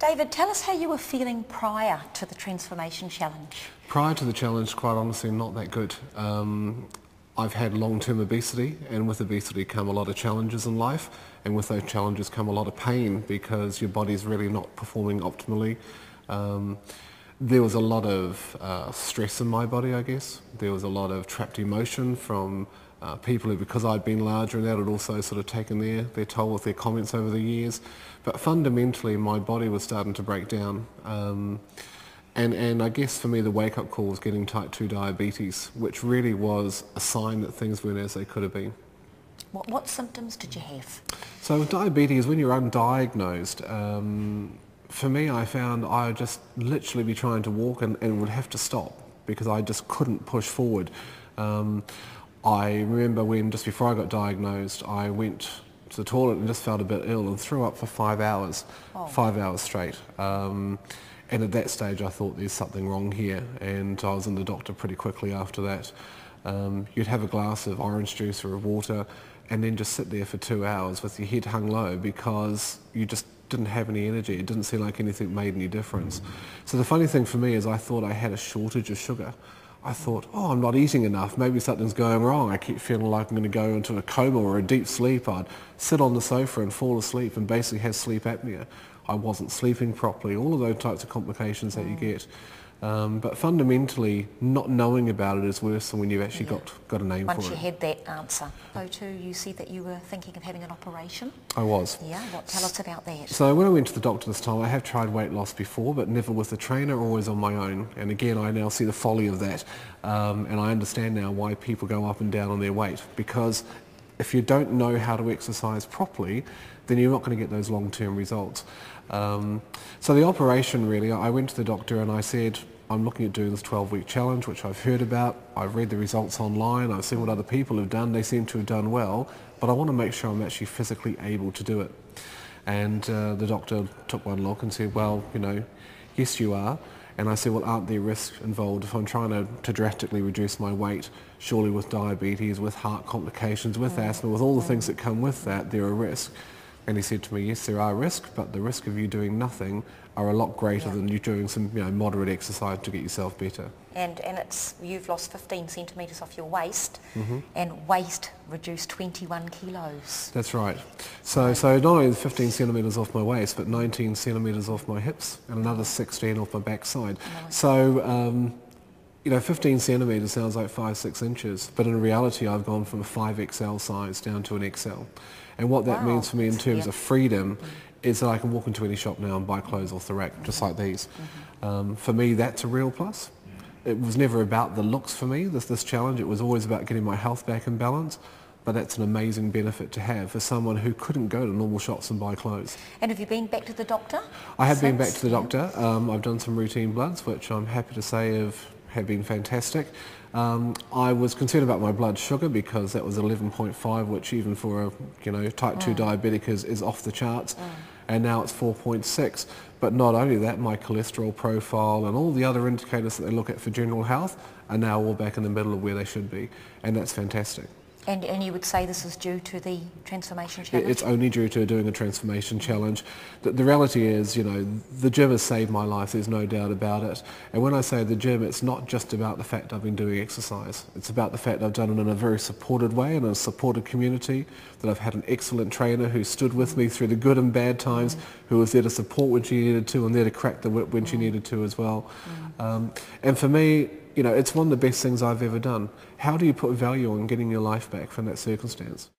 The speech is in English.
David, tell us how you were feeling prior to the Transformation Challenge. Prior to the challenge, quite honestly, not that good. I've had long-term obesity, and with obesity come a lot of challenges in life, and with those challenges come a lot of pain because your body's really not performing optimally. There was a lot of stress in my body, I guess. There was a lot of trapped emotion from people who, because I'd been larger and that, had also sort of taken their toll with their comments over the years. But fundamentally, my body was starting to break down. And I guess for me the wake-up call was getting type 2 diabetes, which really was a sign that things weren't as they could have been. What symptoms did you have? So with diabetes, when you're undiagnosed, for me I found I would just literally be trying to walk and would have to stop because I just couldn't push forward. I remember when, just before I got diagnosed, I went to the toilet and just felt a bit ill and threw up for 5 hours, 5 hours straight. And at that stage I thought there's something wrong here, and I was in the doctor pretty quickly after that. You'd have a glass of orange juice or of water and then just sit there for 2 hours with your head hung low because you just didn't have any energy. It didn't seem like anything made any difference. So the funny thing for me is I thought I had a shortage of sugar. I thought, oh, I'm not eating enough, maybe something's going wrong. I keep feeling like I'm going to go into a coma or a deep sleep. I'd sit on the sofa and fall asleep and basically have sleep apnea. I wasn't sleeping properly, all of those types of complications that you get. But fundamentally, not knowing about it is worse than when you've actually got a name for it. Once you had that answer. So too, you said that you were thinking of having an operation? I was. Yeah, tell us about that. So when I went to the doctor this time, I have tried weight loss before, but never with a trainer, always on my own. And again, I now see the folly of that. And I understand now why people go up and down on their weight. Because if you don't know how to exercise properly, then you're not going to get those long-term results. So the operation, really, I went to the doctor and I said, I'm looking at doing this 12-week challenge, which I've heard about. I've read the results online. I've seen what other people have done. They seem to have done well, but I want to make sure I'm actually physically able to do it. And the doctor took one look and said, well, you know, yes, you are. And I said, well, aren't there risks involved if I'm trying to drastically reduce my weight? Surely with diabetes, with heart complications, with asthma, with all the things that come with that, there are risks. And he said to me, yes, there are risks, but the risk of you doing nothing are a lot greater than you doing some moderate exercise to get yourself better. And you've lost 15 centimetres off your waist, and weight reduced 21 kilos. That's right. So not only the 15 centimetres off my waist, but 19 centimetres off my hips, and another 16 off my backside. Nice. So, 15 centimetres sounds like 5-6 inches, but in reality I've gone from a 5XL size down to an XL. And what that means for me in terms of freedom is that I can walk into any shop now and buy clothes off the rack, just like these. For me, that's a real plus. It was never about the looks for me, this challenge. It was always about getting my health back in balance. But that's an amazing benefit to have for someone who couldn't go to normal shops and buy clothes. And have you been back to the doctor? I have been back to the doctor. I've done some routine bloods, which I'm happy to say have been fantastic. I was concerned about my blood sugar because that was 11.5, which even for a type 2 diabetic is off the charts. And now it's 4.6. But not only that, my cholesterol profile and all the other indicators that they look at for general health are now all back in the middle of where they should be. And that's fantastic. And you would say this is due to the Transformation Challenge? It's only due to doing a Transformation Challenge. The reality is, the gym has saved my life, there's no doubt about it. And when I say the gym, it's not just about the fact I've been doing exercise. It's about the fact I've done it in a very supported way, in a supported community, that I've had an excellent trainer who stood with me through the good and bad times, who was there to support when she needed to and there to crack the whip when she needed to as well. And for me, it's one of the best things I've ever done. How do you put value on getting your life back from that circumstance?